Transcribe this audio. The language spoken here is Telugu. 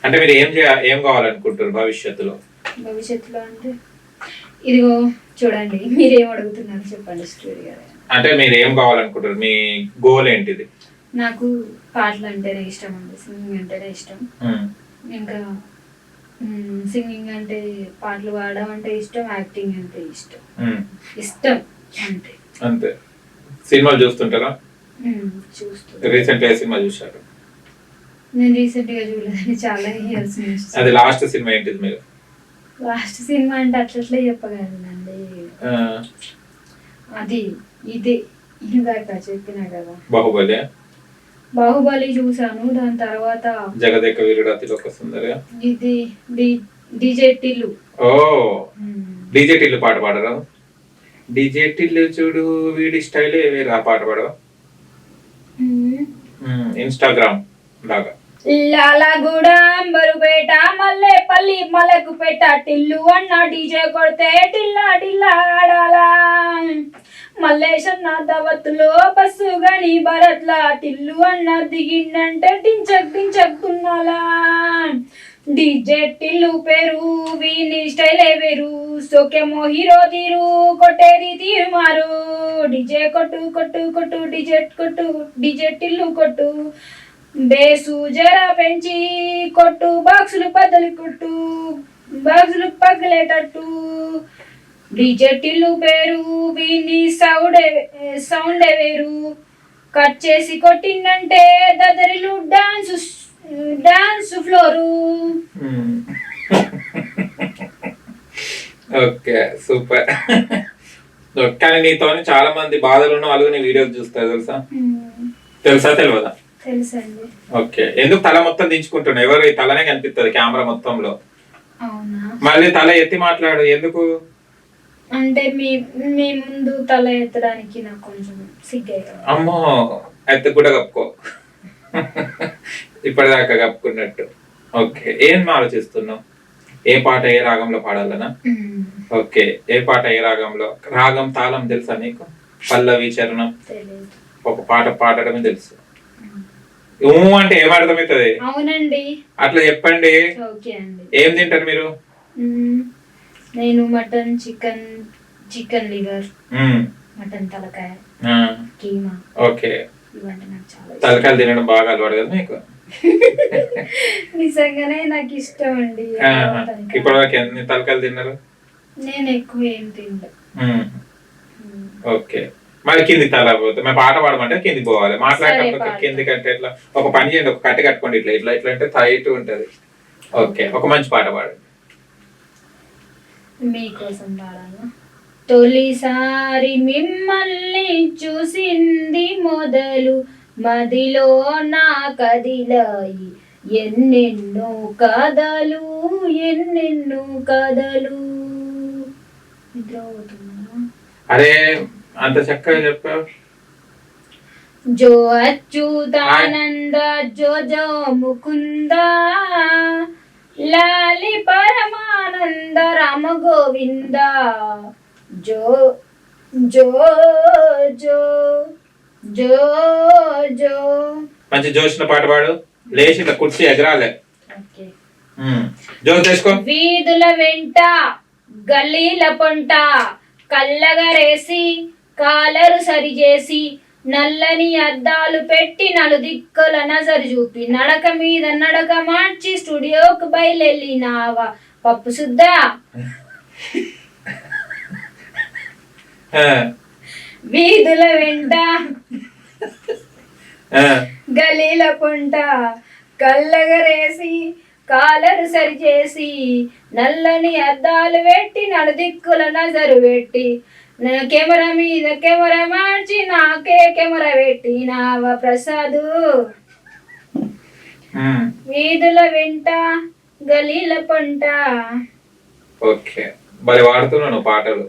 అంటే మీరు ఏం కావాలనుకుంటారు భవిష్యత్తులో? భవిష్యత్తులో అంటే ఇదిగో చూడండి, మీరేం అడుగుతున్నారు చెప్పండి స్టోరీ గారు. అంటే మీరు ఏం కావాలనుకుంటారు, మీ గోల్ ఏంటిది? నాకు పాటలు అంటేనే ఇష్టం అండి, సింగింగ్ అంటేనే ఇష్టం. ఇంకా సింగింగ్ అంటే పాటలు పాడడం అంటే ఇష్టం, యాక్టింగ్ అంటే ఇష్టం. ఇష్టం అంతే అంతే. సినిమాలు చూస్తుంటారా? చూస్తుంటా. రీసెంట్ గా సినిమా చూసారు? నేను రీసెంట్ గా చూడలేదని చాలా ఇయర్స్ నుంచి. అది లాస్ట్ సినిమా ఏంటిది మీరు? లాస్ట్ సినిమా అంటే అట్లట్లే చెప్పగలనండి. అది ఇది ఇందాక చెప్పినా కదా, బాహుబలి. బాహుబలి చూసాను. దాని తర్వాత జగదేక వీరుడు అతిలోక సుందరి. ఇది డీజే టిల్లు. ఓ డీజే టిల్లు పాట పాడరా? డీజే టిల్లు చూడు వీడి స్టైలే వేరు, ఆ పాట పాడవా? ఇన్స్టాగ్రామ్ లాగా. లాలగూడ అంబరుపేట మల్లెపల్లి మలకుపేట టిల్లు అన్న డీజే కొడితే టిల్లా టిల్లా ఆడాలా. మల్లేశన్న దవత్తులో బస్సు గని భరత్లా టిల్లు అన్న దిగిందంటే టించక్ టించక్ తున్నాలా. డీజే టిల్లు పేరు వీని స్టైలే వేరు, సోకేమో హీరో తీరు కొట్టేది తీరు మారు. డీజే కొట్టు కొట్టు కొట్టు డీజే కొట్టు డీజే టిల్లు కొట్టు, బేసు జర పెంచి కొట్టు, బాక్సులు బద్దలు కొట్టు, బాక్సులు పగిలేటట్టు. డీజే టిల్లు పేరు వీని సౌండే వేరు, కట్ చేసి కొట్టిందంటే దదరిలు డాన్స్ ఫ్లోరు. Okay super. కానీ నీతో చాలా మంది బాధలు ఉన్న వాళ్ళు నీ వీడియోస్ చూస్తారు తెలుసా? తెలుసా తెలియదా? తెలుసండి. ఓకే. ఎందుకు తల మొత్తం దించుకుంటున్నావు? ఎవరు? ఈ తలనే కనిపిస్తుంది కెమెరా మొత్తంలో. అవునా? మళ్ళీ తల ఎత్తి మాట్లాడు ఎందుకు? అంటే మీ ముందు తల ఎత్తడానికి నాకు కొంచెం సిగ్గైతుంది. అమ్మో అయితే కూడా కప్పుకో. ఇప్పటిదాకా కప్పుకున్నట్టు. ఓకే. ఏం ఆలోచిస్తున్నావు? ఏ పాట ఏ రాగంలో పాడాలనా? ఓకే. ఏ పాట ఏ రాగంలో? రాగం తాళం తెలుసా నీకు? పల్లవి చరణం ఒక పాట పాడడమే తెలుసు. అంటే ఏం అర్థమవుతుంది? అవునండి. అట్లా చెప్పండి. ఏం తింటారు మీరు? నేను మటన్, చికెన్ లివర్, మటన్ తలకాయ, కీమా. ఓకే. ఇవంటే నాకు చాలా తలకాయలు తినడం బాగా అలవాటు కదా మీకు? నిజంగానే నాకు ఇష్టం అండి. ఇప్పటివరకు ఎన్ని తలకాయలు తిన్నారు? నేను ఎక్కువ ఏం తినలేదు. ఓకే. మరి కింది తల పోతే మేము పాట పాడమంటే కింది పోవాలి, మాట్లాడేటప్పుడు కింది కంటే ఎట్లా? ఒక పని చేయండి, ఒక కట్టె కట్టుకోండి, ఇట్లా ఇట్లా ఇట్లా అంటే టైట్ ఉంటది. ఓకే. ఒక మంచి పాట పాడండి. మీకోసం పాడాలా? తొలిసారి మిమ్మల్ని చూసింది మొదలు మదిలో నా కదిలాయి ఎన్నెన్నో కథలు ఎన్నెన్నో కథలు. నిద్రపోతున్నా? అరే అంత చక్కగా చెప్పావు. జో అచ్యుతానంద జో జో ముకుంద లాలి పరమానంద రామ గోవింద జో జో జో జో జో. మంచి జోష్న పాట పాడు. లేచి ఇట్లా కుర్చీ ఎగరాలే. జోష్ చేసుకో. వీధుల వెంట గల్లీల పొంట కళ్ళగరేసి కాలరు సరిచేసి నల్లని అద్దాలు పెట్టి నలుదిక్కుల నజరు చూపి నడక మీద నడక మార్చి స్టూడియోకు బయలునావా పప్పు సుద్దా. వీధుల వెంట గలీల పొంట కళ్ళగరేసి కాలరు సరిచేసి నల్లని అద్దాలు పెట్టి నలుదిక్కుల నజరు పెట్టి కెమెరా మీద కెమెరా మార్చి నాకే కెమెరా పెట్టి నావా ప్రసాదు. వీధుల వెంట గలీల పంట. ఓకే. మరి వాడుతున్నాను పాటలు.